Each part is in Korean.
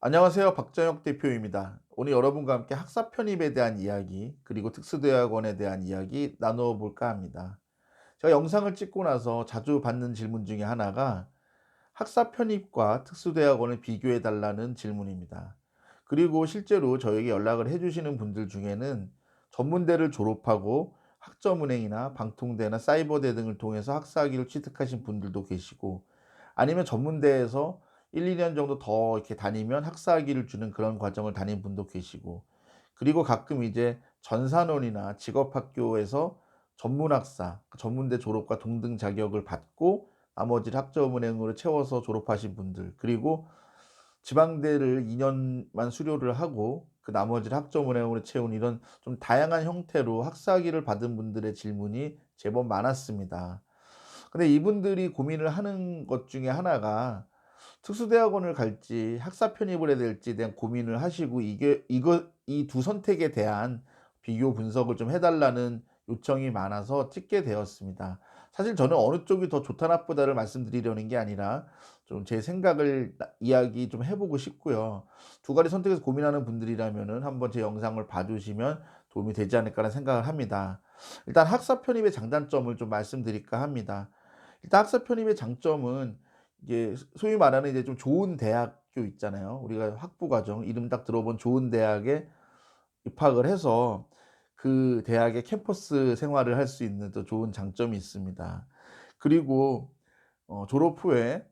안녕하세요. 박정혁 대표입니다. 오늘 여러분과 함께 학사 편입에 대한 이야기, 그리고 특수대학원에 대한 이야기 나누어 볼까 합니다. 제가 영상을 찍고 나서 자주 받는 질문 중에 하나가 학사 편입과 특수대학원을 비교해 달라는 질문입니다. 그리고 실제로 저에게 연락을 해 주시는 분들 중에는 전문대를 졸업하고 학점은행이나 방통대나 사이버대 등을 통해서 학사학위를 취득하신 분들도 계시고, 아니면 전문대에서 1-2년 정도 더 이렇게 다니면 학사학위를 주는 그런 과정을 다닌 분도 계시고, 그리고 가끔 이제 전산원이나 직업학교에서 전문학사, 그 전문대 졸업과 동등 자격을 받고 나머지를 학점은행으로 채워서 졸업하신 분들, 그리고 지방대를 2 년만 수료를 하고 그 나머지를 학점은행으로 채운, 이런 좀 다양한 형태로 학사학위를 받은 분들의 질문이 제법 많았습니다. 근데 이분들이 고민을 하는 것 중에 하나가 특수대학원을 갈지 학사 편입을 해야 될지에 대한 고민을 하시고, 이 두 선택에 대한 비교 분석을 좀 해 달라는 요청이 많아서 찍게 되었습니다. 사실 저는 어느 쪽이 더 좋다 나쁘다를 말씀드리려는 게 아니라 좀 제 생각을 이야기 좀 해 보고 싶고요. 두 가지 선택에서 고민하는 분들이라면은 한번 제 영상을 봐 주시면 도움이 되지 않을까라는 생각을 합니다. 일단 학사 편입의 장단점을 좀 말씀드릴까 합니다. 일단 학사 편입의 장점은 이게 소위 말하는 이제 좀 좋은 대학교 있잖아요. 우리가 학부 과정 이름 딱 들어본 좋은 대학에 입학을 해서 그 대학의 캠퍼스 생활을 할 수 있는 또 좋은 장점이 있습니다. 그리고 졸업 후에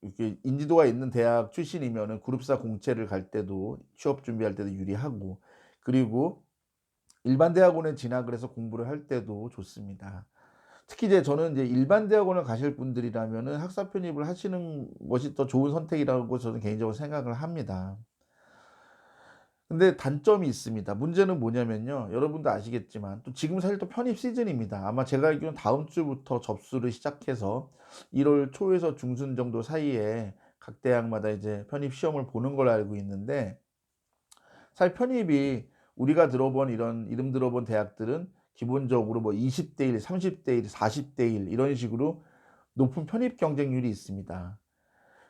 이렇게 인지도가 있는 대학 출신이면은 그룹사 공채를 갈 때도 취업 준비할 때도 유리하고, 그리고 일반 대학원에 진학을 해서 공부를 할 때도 좋습니다. 특히 이제 저는 이제 일반 대학원을 가실 분들이라면은 학사 편입을 하시는 것이 더 좋은 선택이라고 저는 개인적으로 생각을 합니다. 근데 단점이 있습니다. 문제는 뭐냐면요. 여러분도 아시겠지만 또 지금 사실 또 편입 시즌입니다. 아마 제가 알기로는 다음 주부터 접수를 시작해서 1월 초에서 중순 정도 사이에 각 대학마다 이제 편입 시험을 보는 걸로 알고 있는데, 사실 편입이 우리가 들어본 이런 이름 들어본 대학들은 기본적으로 뭐 20대 1, 30대 1, 40대 1 이런 식으로 높은 편입 경쟁률이 있습니다.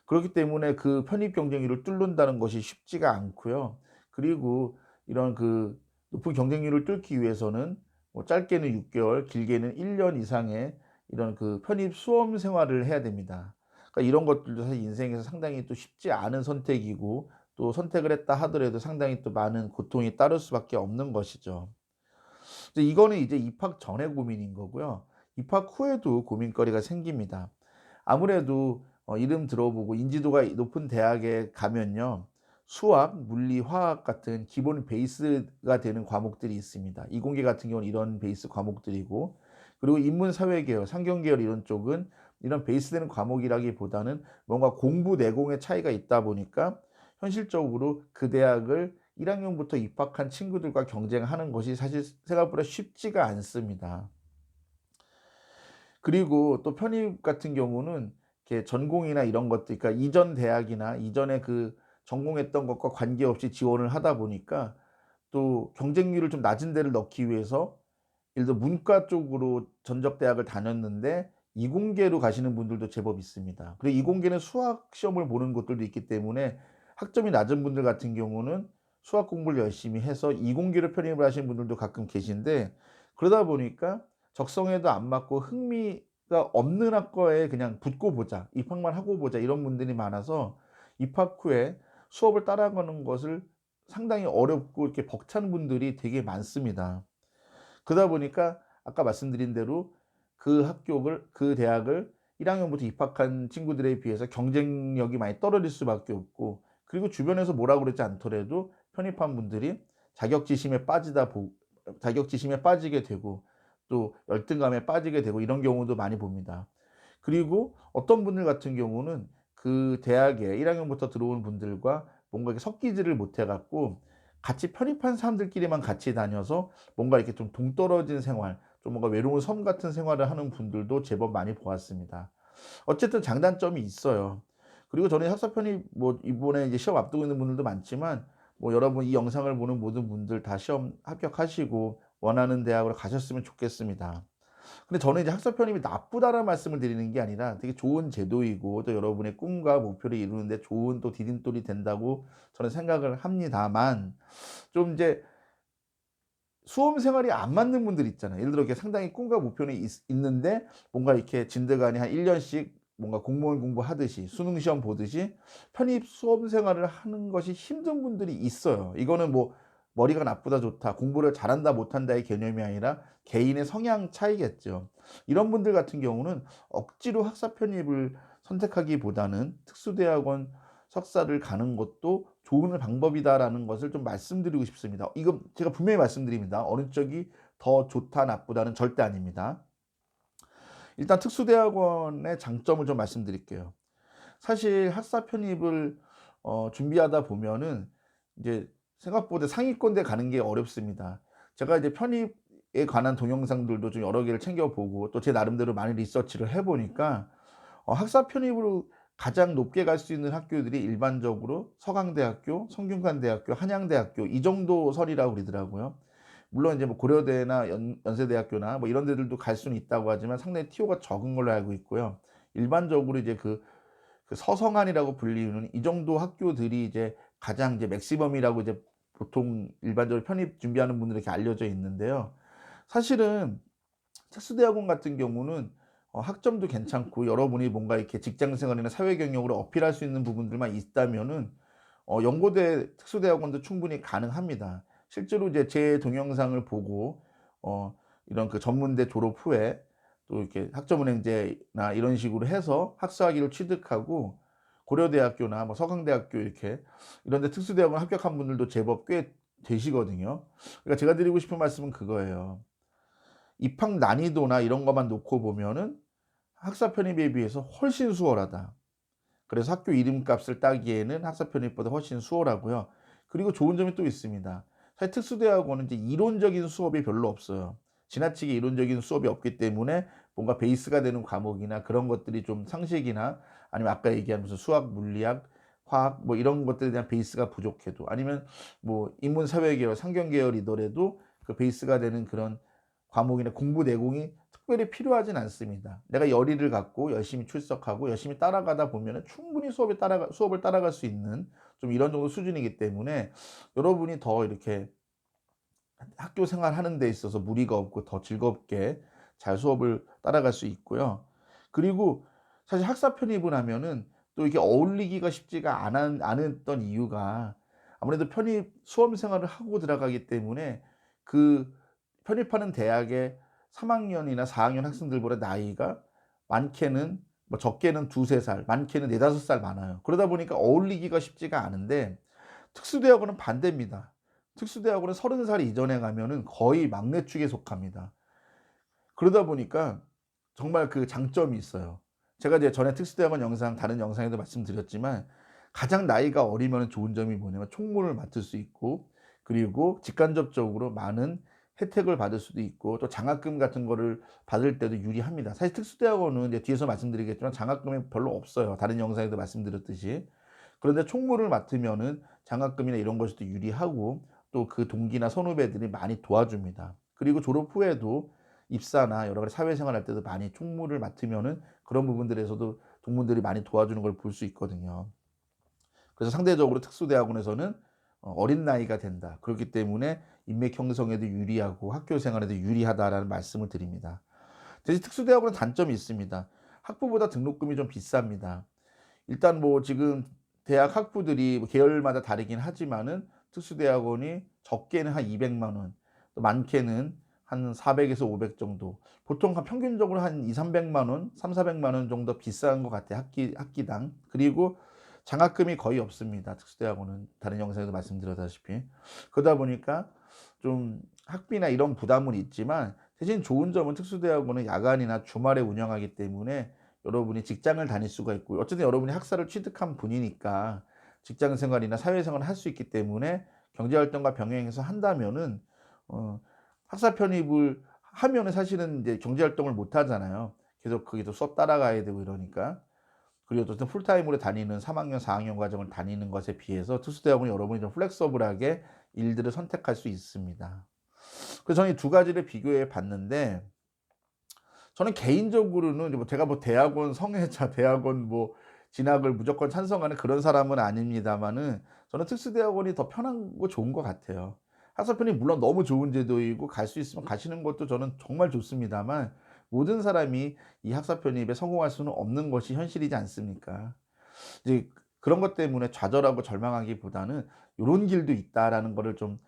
그렇기 때문에 그 편입 경쟁률을 뚫는다는 것이 쉽지가 않고요. 그리고 이런 그 높은 경쟁률을 뚫기 위해서는 뭐 짧게는 6 개월, 길게는 1년 이상의 이런 그 편입 수험 생활을 해야 됩니다. 그러니까 이런 것들도 사실 인생에서 상당히 또 쉽지 않은 선택이고, 또 선택을 했다 하더라도 상당히 또 많은 고통이 따를 수밖에 없는 것이죠. 이제 이거는 이제 입학 전에 고민인 거고요. 입학 후에도 고민거리가 생깁니다. 아무래도 이름 들어보고 인지도가 높은 대학에 가면요, 수학, 물리, 화학 같은 기본 베이스가 되는 과목들이 있습니다. 이공계 같은 경우는 이런 베이스 과목들이고, 그리고 인문 사회 계열, 상경 계열 이런 쪽은 이런 베이스 되는 과목이라기보다는 뭔가 공부 내공의 차이가 있다 보니까 현실적으로 그 대학을 1 학년부터 입학한 친구들과 경쟁하는 것이 사실 생각보다 쉽지가 않습니다. 그리고 또 편입 같은 경우는 이렇게 전공이나 이런 것들, 그러니까 이전 대학이나 이전에 그 전공했던 것과 관계없이 지원을 하다 보니까 또 경쟁률을 좀 낮은 데를 넣기 위해서, 예를 들어 문과 쪽으로 전적 대학을 다녔는데 이공계로 가시는 분들도 제법 있습니다. 그리고 이공계는 수학 시험을 보는 곳들도 있기 때문에 학점이 낮은 분들 같은 경우는 수학 공부를 열심히 해서 이공계로 편입을 하시는 분들도 가끔 계신데, 그러다 보니까 적성에도 안 맞고 흥미가 없는 학과에 그냥 붙고 보자, 입학만 하고 보자 이런 분들이 많아서 입학 후에 수업을 따라가는 것을 상당히 어렵고 이렇게 벅찬 분들이 되게 많습니다. 그러다 보니까 아까 말씀드린 대로 그 대학을 1 학년부터 입학한 친구들에 비해서 경쟁력이 많이 떨어질 수밖에 없고, 그리고 주변에서 뭐라 그러지 않더라도 편입한 분들이 자격지심에 빠지다 보 자격지심에 빠지게 되고 또 열등감에 빠지게 되고 이런 경우도 많이 봅니다. 그리고 어떤 분들 같은 경우는 그 대학에 1 학년부터 들어온 분들과 뭔가 이렇게 섞이지를 못해 갖고 같이 편입한 사람들끼리만 같이 다녀서 뭔가 이렇게 좀 동떨어진 생활, 좀 뭔가 외로운 섬 같은 생활을 하는 분들도 제법 많이 보았습니다. 어쨌든 장단점이 있어요. 그리고 저는 학사 편입 뭐 이번에 이제 시험 앞두고 있는 분들도 많지만, 뭐 여러분 이 영상을 보는 모든 분들 다 시험 합격하시고 원하는 대학으로 가셨으면 좋겠습니다. 근데 저는 이제 학사 편입이 나쁘다라는 말씀을 드리는 게 아니라 되게 좋은 제도이고 또 여러분의 꿈과 목표를 이루는 데 좋은 또 디딤돌이 된다고 저는 생각을 합니다만, 좀 이제 수험 생활이 안 맞는 분들 있잖아요. 예를 들어 이렇게 상당히 꿈과 목표는 있는데 뭔가 이렇게 진드간이 한 1 년씩 뭔가 공무원 공부하듯이 수능 시험 보듯이 편입 수험 생활을 하는 것이 힘든 분들이 있어요. 이거는 뭐 머리가 나쁘다 좋다, 공부를 잘한다 못한다의 개념이 아니라 개인의 성향 차이겠죠. 이런 분들 같은 경우는 억지로 학사 편입을 선택하기보다는 특수대학원 석사를 가는 것도 좋은 방법이다라는 것을 좀 말씀드리고 싶습니다. 이거 제가 분명히 말씀드립니다. 어느 쪽이 더 좋다 나쁘다는 절대 아닙니다. 일단 특수대학원의 장점을 좀 말씀드릴게요. 사실 학사 편입을 준비하다 보면은 이제 생각보다 상위권대 가는 게 어렵습니다. 제가 이제 편입에 관한 동영상들도 좀 여러 개를 챙겨 보고 또 제 나름대로 많이 리서치를 해 보니까 학사 편입으로 가장 높게 갈 수 있는 학교들이 일반적으로 서강대학교, 성균관대학교, 한양대학교 이 정도 선이라고 그러더라고요. 물론 이제 뭐 고려대나 연세대학교나 뭐 이런 데들도 갈 수는 있다고 하지만 상당히 티오가 적은 걸로 알고 있고요. 일반적으로 이제 그 서성안이라고 불리는 이 정도 학교들이 이제 가장 이제 맥시멈이라고 이제 보통 일반적으로 편입 준비하는 분들에게 알려져 있는데요. 사실은 특수대학원 같은 경우는 학점도 괜찮고 여러분이 뭔가 이렇게 직장 생활이나 사회 경력으로 어필할 수 있는 부분들만 있다면은 연고대 특수대학원도 충분히 가능합니다. 실제로 이제 제 동영상을 보고 이런 그 전문대 졸업 후에 또 이렇게 학점은행제나 이런 식으로 해서 학사학위를 취득하고 고려대학교나 뭐 서강대학교 이렇게 이런 데 특수대학원 합격한 분들도 제법 꽤 되시거든요. 그러니까 제가 드리고 싶은 말씀은 그거예요. 입학 난이도나 이런 것만 놓고 보면은 학사 편입에 비해서 훨씬 수월하다. 그래서 학교 이름값을 따기에는 학사 편입보다 훨씬 수월하고요. 그리고 좋은 점이 또 있습니다. 사실 특수대학원은 이제 이론적인 수업이 별로 없어요. 지나치게 이론적인 수업이 없기 때문에 뭔가 베이스가 되는 과목이나 그런 것들이 좀 상식이나 아니면 아까 얘기한 무슨 수학, 물리학, 화학 뭐 이런 것들에 대한 베이스가 부족해도 아니면 뭐 인문 사회 계열, 상경 계열이더라도 그 베이스가 되는 그런 과목이나 공부 내공이 특별히 필요하진 않습니다. 내가 열의를 갖고 열심히 출석하고 열심히 따라가다 보면은 충분히 수업을 따라갈 수 있는 좀 이런 정도 수준이기 때문에 여러분이 더 이렇게 학교 생활하는 데 있어서 무리가 없고 더 즐겁게 잘 수업을 따라갈 수 있고요. 그리고 사실 학사 편입을 하면은 또 이게 어울리기가 쉽지가 않았던 이유가 아무래도 편입 수험 생활을 하고 들어가기 때문에 그 편입하는 대학의 3 학년이나 4 학년 학생들보다 나이가 많게는 뭐 적게는 2-3 살, 많게는 4-5살 많아요. 그러다 보니까 어울리기가 쉽지가 않은데 특수대학원은 반대입니다. 특수대학원은 30살 이전에 가면은 거의 막내 축에 속합니다. 그러다 보니까 정말 그 장점이 있어요. 제가 이제 전에 특수대학원 영상 다른 영상에도 말씀드렸지만 가장 나이가 어리면 좋은 점이 뭐냐면 총무를 맡을 수 있고 그리고 직간접적으로 많은 혜택을 받을 수도 있고 또 장학금 같은 거를 받을 때도 유리합니다. 사실 특수대학원은 이제 뒤에서 말씀드리겠지만 장학금이 별로 없어요. 다른 영상에도 말씀드렸듯이. 그런데 총무를 맡으면은 장학금이나 이런 것에도 유리하고 또 그 동기나 선후배들이 많이 도와줍니다. 그리고 졸업 후에도 입사나 여러 가지 사회생활 할 때도 많이 총무를 맡으면은 그런 부분들에서도 동문들이 많이 도와주는 걸 볼 수 있거든요. 그래서 상대적으로 특수대학원에서는 어린 나이가 된다. 그렇기 때문에 인맥 형성에도 유리하고 학교 생활에도 유리하다라는 말씀을 드립니다. 대신 특수대학원은 단점이 있습니다. 학부보다 등록금이 좀 비쌉니다. 일단 뭐 지금 대학 학부들이 뭐 계열마다 다르긴 하지만은 특수대학원이 적게는 한 200만 원, 또 많게는 한 400 에서 500 정도. 보통 한 평균적으로 한 2-300만 원, 3-400만 원 정도 비싼 것 같아요. 학기당. 그리고 장학금이 거의 없습니다. 특수대학원은 다른 영상에도 말씀드렸다시피. 그러다 보니까 좀 학비나 이런 부담은 있지만 대신 좋은 점은 특수대학원은 야간이나 주말에 운영하기 때문에 여러분이 직장을 다닐 수가 있고 어쨌든 여러분이 학사를 취득한 분이니까 직장 생활이나 사회생활을 할 수 있기 때문에 경제 활동과 병행해서 한다면은 어 학사 편입을 하면은 사실은 이제 경제 활동을 못 하잖아요. 계속 거기서 수업 따라가야 되고 이러니까. 그리고 어쨌든 풀타임으로 다니는 3 학년, 4 학년 과정을 다니는 것에 비해서 특수대학원이 여러분이 좀 플렉서블하게 일들을 선택할 수 있습니다. 그래서 저는 이 두 가지를 비교해 봤는데 저는 개인적으로는 뭐 제가 뭐 대학원 성애자, 대학원 뭐 진학을 무조건 찬성하는 그런 사람은 아닙니다마는 저는 특수대학원이 더 편하고 좋은 것 같아요. 학사편이 물론 너무 좋은 제도이고 갈 수 있으면 가시는 것도 저는 정말 좋습니다만 모든 사람이 이 학사 편입에 성공할 수는 없는 것이 현실이지 않습니까? 이제 그런 것 때문에 좌절하고 절망하기보다는 '요런 길도 있다.'라는 거를 좀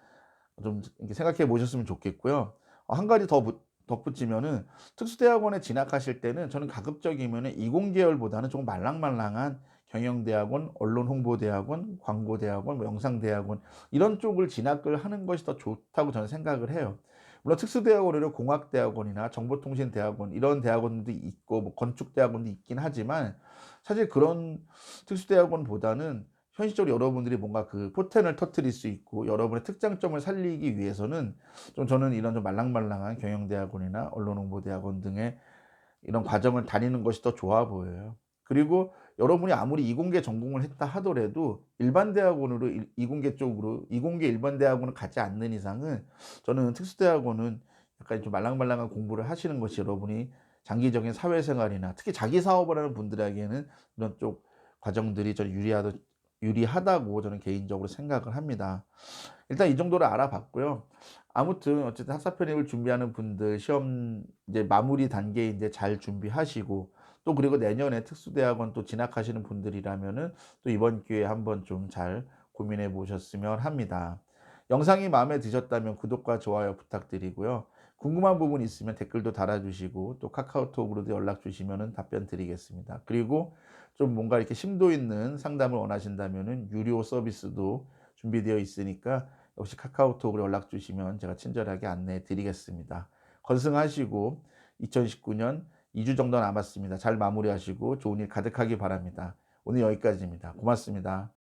이렇게 생각해 보셨으면 좋겠고요. 한 가지 더 덧붙이면은 특수대학원에 진학하실 때는 저는 가급적이면은 이공계열보다는 조금 말랑말랑한 경영대학원, 언론홍보대학원, 광고대학원, 뭐 영상대학원 이런 쪽을 진학을 하는 것이 더 좋다고 저는 생각을 해요. 물론 특수대학원으로 공학대학원이나 정보통신대학원 이런 대학원도 있고 뭐 건축대학원도 있긴 하지만 사실 그런 특수대학원보다는 현실적으로 여러분들이 뭔가 그 포텐을 터뜨릴 수 있고 여러분의 특장점을 살리기 위해서는 좀 저는 이런 좀 말랑말랑한 경영대학원이나 언론홍보대학원 등의 이런 과정을 다니는 것이 더 좋아 보여요. 그리고 여러분이 아무리 이공계 전공을 했다 하더라도 일반 대학원으로 이공계 쪽으로 이공계 일반 대학원을 가지 않는 이상은 저는 특수대학원은 약간 좀 말랑말랑한 공부를 하시는 것이 여러분이 장기적인 사회생활이나 특히 자기 사업을 하는 분들에게는 이런 쪽 과정들이 저는 유리하다고 저는 개인적으로 생각을 합니다. 일단 이 정도를 알아봤고요. 아무튼 어쨌든 학사 편입을 준비하는 분들 시험 이제 마무리 단계에 인제 잘 준비하시고 또 그리고 내년에 특수대학원 또 진학하시는 분들이라면은 또 이번 기회에 한번 좀 잘 고민해 보셨으면 합니다. 영상이 마음에 드셨다면 구독과 좋아요 부탁드리고요. 궁금한 부분 있으면 댓글도 달아 주시고 또 카카오톡으로도 연락 주시면은 답변 드리겠습니다. 그리고 좀 뭔가 이렇게 심도 있는 상담을 원하신다면은 유료 서비스도 준비되어 있으니까 역시 카카오톡으로 연락 주시면 제가 친절하게 안내해 드리겠습니다. 건승하시고 2019년 2주 정도 남았습니다. 잘 마무리하시고 좋은 일 가득하기 바랍니다. 오늘 여기까지입니다. 고맙습니다.